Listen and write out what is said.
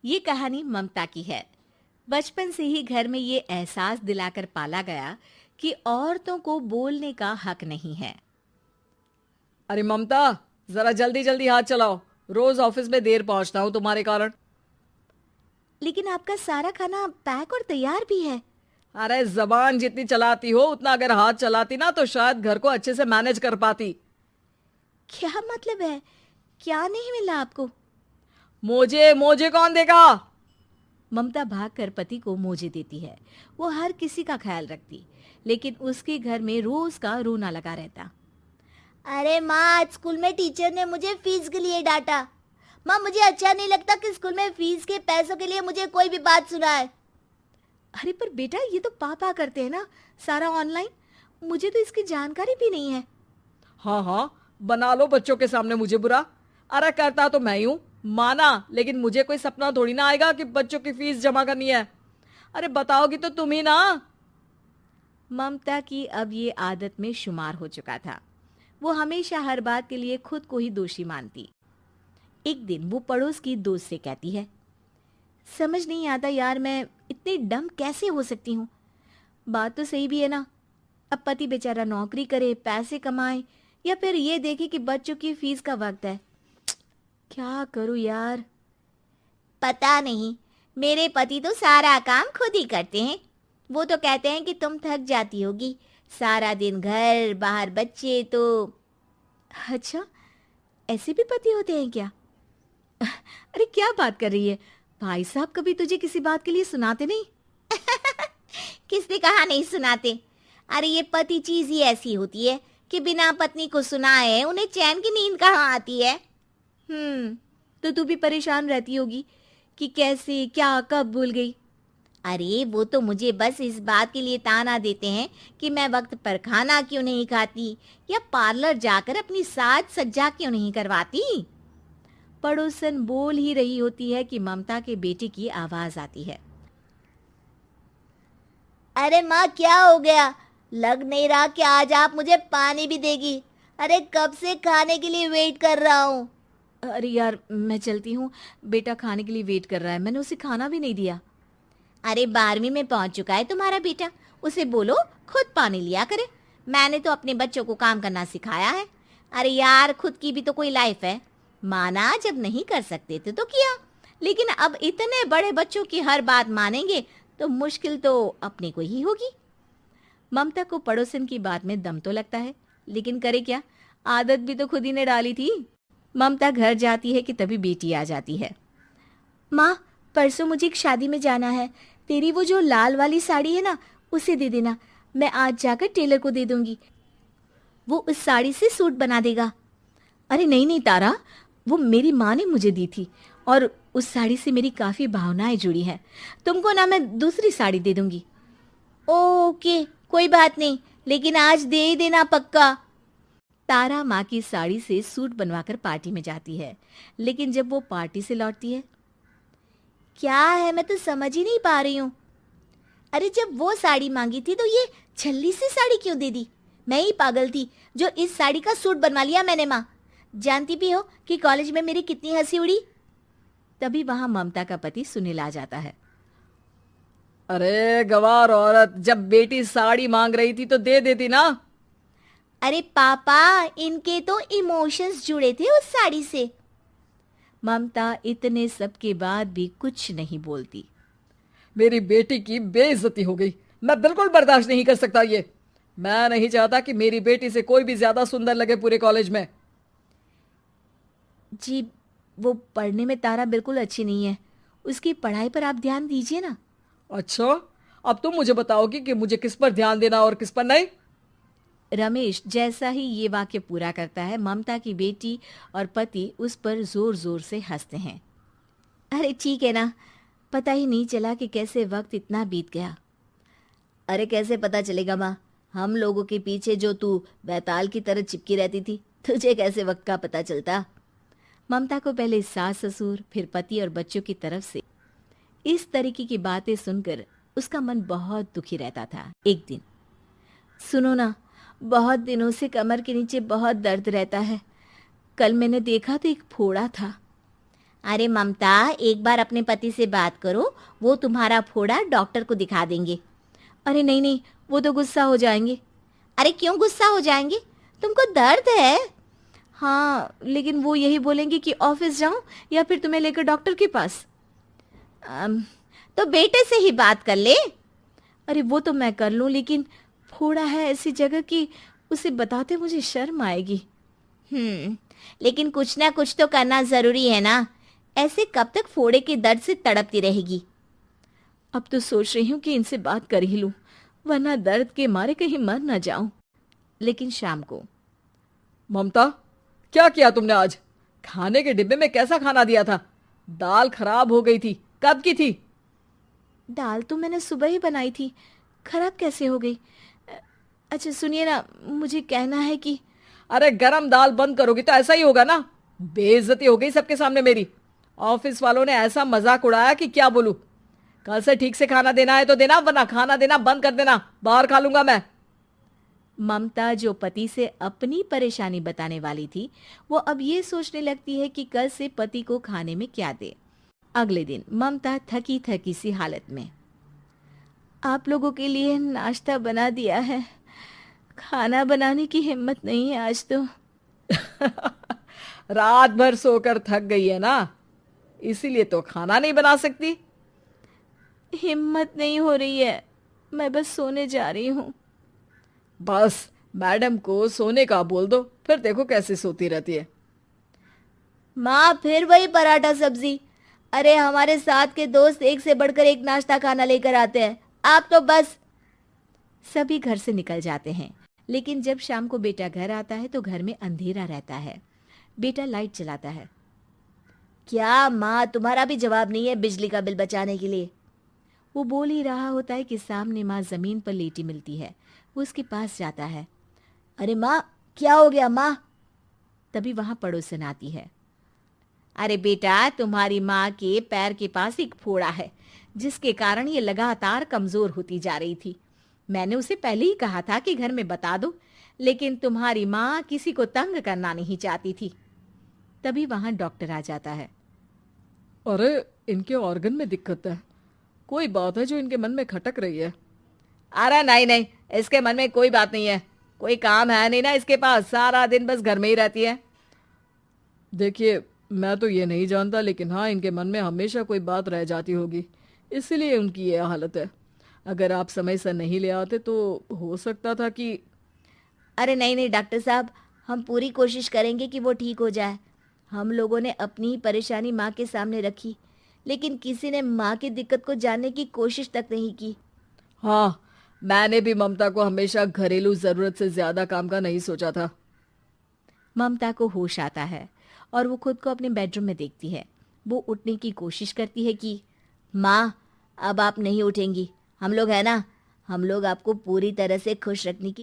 ये कहानी ममता की है। बचपन से ही घर में ये एहसास दिलाकर पाला गया कि औरतों को बोलने का हक नहीं है। अरे ममता, जरा जल्दी जल्दी हाथ चलाओ। रोज ऑफिस में देर पहुंचता हूँ तुम्हारे कारण। लेकिन आपका सारा खाना पैक और तैयार भी है। अरे जबान जितनी चलाती हो उतना अगर हाथ चलाती ना तो शायद घर को अच्छे से मैनेज कर पाती। क्या मतलब है? क्या नहीं मिला आपको? मोजे मोजे कौन देगा? ममता भागकर पति को मोजे देती है। वो हर किसी का ख्याल रखती, लेकिन उसके घर में रोज का रोना लगा रहता। अरे माँ, आज स्कूल में टीचर ने मुझे फीस के लिए डांटा। माँ, मुझे अच्छा नहीं लगता कि स्कूल में फीस के पैसों के लिए मुझे कोई भी बात सुनाए। अरे पर बेटा, ये तो पापा करते हैं ना, सारा ऑनलाइन। मुझे तो इसकी जानकारी भी नहीं है। हाँ हाँ, बना लो बच्चों के सामने मुझे बुरा। अरे करता तो मैं ही हूँ, माना, लेकिन मुझे कोई सपना थोड़ी ना आएगा कि बच्चों की फीस जमा करनी है। अरे बताओगी तो तुम ही ना। ममता की अब ये आदत में शुमार हो चुका था। वो हमेशा हर बात के लिए खुद को ही दोषी मानती। एक दिन वो पड़ोस की दोस्त से कहती है, समझ नहीं आता यार, मैं इतनी डम कैसे हो सकती हूँ। बात तो सही भी है ना। अब पति बेचारा नौकरी करे, पैसे कमाए, या फिर ये देखे कि बच्चों की फीस का वक्त है। क्या करूँ यार। पता नहीं, मेरे पति तो सारा काम खुद ही करते हैं। वो तो कहते हैं कि तुम थक जाती होगी, सारा दिन घर बाहर बच्चे तो। अच्छा, ऐसे भी पति होते हैं क्या? अरे क्या बात कर रही है? भाई साहब कभी तुझे किसी बात के लिए सुनाते नहीं? किसने कहा नहीं सुनाते? अरे ये पति चीज ही ऐसी होती है कि बिना पत्नी को सुनाए उन्हें चैन की नींद कहाँ आती है। तो तू भी परेशान रहती होगी कि कैसे, क्या, कब भूल गई। अरे वो तो मुझे बस इस बात के लिए ताना देते हैं कि मैं वक्त पर खाना क्यों नहीं खाती या पार्लर जाकर अपनी साज सज्जा क्यों नहीं करवाती। पड़ोसन बोल ही रही होती है कि ममता के बेटे की आवाज आती है। अरे माँ, क्या हो गया? लग नहीं रहा कि आज आप मुझे पानी भी देगी। अरे कब से खाने के लिए वेट कर रहा हूँ। अरे यार, मैं चलती हूँ। बेटा खाने के लिए वेट कर रहा है, मैंने उसे खाना भी नहीं दिया। अरे 12वीं में पहुंच चुका है तुम्हारा बेटा, उसे बोलो खुद पानी लिया करे। मैंने तो अपने बच्चों को काम करना सिखाया है। अरे यार, खुद की भी तो कोई लाइफ है। माना जब नहीं कर सकते थे तो किया, लेकिन अब इतने बड़े बच्चों की हर बात मानेंगे तो मुश्किल तो अपने को ही होगी। ममता को पड़ोसन की बात में दम तो लगता है, लेकिन करे क्या, आदत भी तो खुद ही ने डाली थी। ममता घर जाती है कि तभी बेटी आ जाती है। माँ, परसों मुझे एक शादी में जाना है। तेरी वो जो लाल वाली साड़ी है ना, उसे दे देना। मैं आज जाकर टेलर को दे दूंगी, वो उस साड़ी से सूट बना देगा। अरे नहीं नहीं तारा, वो मेरी माँ ने मुझे दी थी और उस साड़ी से मेरी काफ़ी भावनाएं जुड़ी हैं। तुमको ना मैं दूसरी साड़ी दे दूंगी। ओके, कोई बात नहीं, लेकिन आज दे ही देना पक्का। तारा माँ की साड़ी से सूट बनवाकर पार्टी में जाती है, लेकिन जब वो पार्टी से लौटती है, क्या है, मैं तो समझ ही नहीं पा रही हूँ। अरे जब वो साड़ी मांगी थी तो ये छल्ली सी साड़ी क्यों दे दी? मैं ही पागल थी जो इस साड़ी का सूट बनवा लिया मैंने। माँ, जानती भी हो कि कॉलेज में मेरी कितनी हंसी उड़ी। तभी वहां ममता का पति सुनील आ जाता है। अरे गवार औरत, जब बेटी साड़ी मांग रही थी तो दे देती ना। अरे पापा, इनके तो इमोशंस जुड़े थे उस साड़ी से। ममता इतने सब के बाद भी कुछ नहीं बोलती। मेरी बेटी की बेइज्जती हो गई, मैं बिल्कुल बर्दाश्त नहीं कर सकता ये। मैं नहीं चाहता कि मेरी बेटी से कोई भी ज्यादा सुंदर लगे पूरे कॉलेज में। जी, वो पढ़ने में तारा बिल्कुल अच्छी नहीं है, उसकी पढ़ाई पर आप ध्यान दीजिए ना। अच्छा, अब तुम मुझे बताओगी कि मुझे किस पर ध्यान देना और किस पर नहीं। रमेश जैसा ही ये वाक्य पूरा करता है, ममता की बेटी और पति उस पर जोर जोर से हंसते हैं। अरे ठीक है ना, पता ही नहीं चला कि कैसे वक्त इतना बीत गया। अरे कैसे पता चलेगा माँ, हम लोगों के पीछे जो तू बैताल की तरह चिपकी रहती थी, तुझे कैसे वक्त का पता चलता। ममता को पहले सास ससुर, फिर पति और बच्चों की तरफ से इस तरीके की बातें सुनकर उसका मन बहुत दुखी रहता था। एक दिन, सुनो ना, बहुत दिनों से कमर के नीचे बहुत दर्द रहता है। कल मैंने देखा तो एक फोड़ा था। अरे ममता, एक बार अपने पति से बात करो, वो तुम्हारा फोड़ा डॉक्टर को दिखा देंगे। अरे नहीं नहीं, वो तो गुस्सा हो जाएंगे। अरे क्यों गुस्सा हो जाएंगे? तुमको दर्द है? हाँ, लेकिन वो यही बोलेंगे कि ऑफिस जाऊं या फिर तुम्हें लेकर डॉक्टर के पास। तो बेटे से ही बात कर ले। अरे वो तो मैं कर लूं, लेकिन फोड़ा है ऐसी जगह कि उसे बताते मुझे शर्म आएगी। लेकिन कुछ ना कुछ तो करना जरूरी है ना। ऐसे कब तक फोड़े के दर्द से तड़पती रहेगी? अब तो सोच रही हूँ कि इनसे बात कर ही लूं, वरना दर्द के मारे कहीं मर ना जाऊं। लेकिन शाम को, ममता, क्या किया तुमने आज? खाने के डिब्बे में कैसा खाना दिया था? दाल खराब हो गई थी। कब की थी? दाल तो मैंने सुबह ही बनाई थी, खराब कैसे हो गई? अच्छा सुनिए ना, मुझे कहना है कि अरे गरम दाल बंद करोगी तो ऐसा ही होगा ना। बेइज्जती हो गई सबके सामने मेरी। ऑफिस वालों ने ऐसा मजाक उड़ाया कि क्या बोलूं। कल से ठीक से खाना देना है तो देना, वरना खाना देना बंद कर देना। बाहर खा लूंगा मैं। ममता, जो पति से अपनी परेशानी बताने वाली थी, वो अब ये सोचने लगती है कि कल से पति को खाने में क्या दे। अगले दिन ममता थकी थकी सी हालत में, आप लोगों के लिए नाश्ता बना दिया है, खाना बनाने की हिम्मत नहीं है आज तो। रात भर सोकर थक गई है ना, इसीलिए तो खाना नहीं बना सकती। हिम्मत नहीं हो रही है, मैं बस सोने जा रही हूँ। बस मैडम को सोने का बोल दो, फिर देखो कैसे सोती रहती है। माँ, फिर वही पराठा सब्जी। अरे हमारे साथ के दोस्त एक से बढ़कर एक नाश्ता खाना लेकर आते हैं, आप तो बस। सभी घर से निकल जाते हैं, लेकिन जब शाम को बेटा घर आता है तो घर में अंधेरा रहता है। बेटा लाइट जलाता है। क्या माँ, तुम्हारा भी जवाब नहीं है बिजली का बिल बचाने के लिए? वो बोल ही रहा होता है कि सामने माँ जमीन पर लेटी मिलती है। वो उसके पास जाता है। अरे माँ, क्या हो गया माँ? तभी वहां पड़ोसन आती है। अरे बेटा, तुम्हारी माँ के पैर के पास एक फोड़ा है, जिसके कारण ये लगातार कमजोर होती जा रही थी। मैंने उसे पहले ही कहा था कि घर में बता दो, लेकिन तुम्हारी माँ किसी को तंग करना नहीं चाहती थी। तभी वहां डॉक्टर आ जाता है। अरे इनके ऑर्गन में दिक्कत है, कोई बात है जो इनके मन में खटक रही है। अरे नहीं नहीं, इसके मन में कोई बात नहीं है। कोई काम है नहीं ना इसके पास, सारा दिन बस घर में ही रहती है। देखिए, मैं तो ये नहीं जानता, लेकिन हाँ, इनके मन में हमेशा कोई बात रह जाती होगी, इसीलिए उनकी ये हालत है। अगर आप समय से नहीं ले आते तो हो सकता था कि। अरे नहीं नहीं डॉक्टर साहब, हम पूरी कोशिश करेंगे कि वो ठीक हो जाए। हम लोगों ने अपनी ही परेशानी माँ के सामने रखी, लेकिन किसी ने माँ की दिक्कत को जानने की कोशिश तक नहीं की। हाँ, मैंने भी ममता को हमेशा घरेलू जरूरत से ज्यादा काम का नहीं सोचा था। ममता को होश आता है और वो खुद को अपने बेडरूम में देखती है। वो उठने की कोशिश करती है कि माँ, अब आप नहीं उठेंगी। हम लोग है ना, हम लोग आपको पूरी तरह से खुश रखने की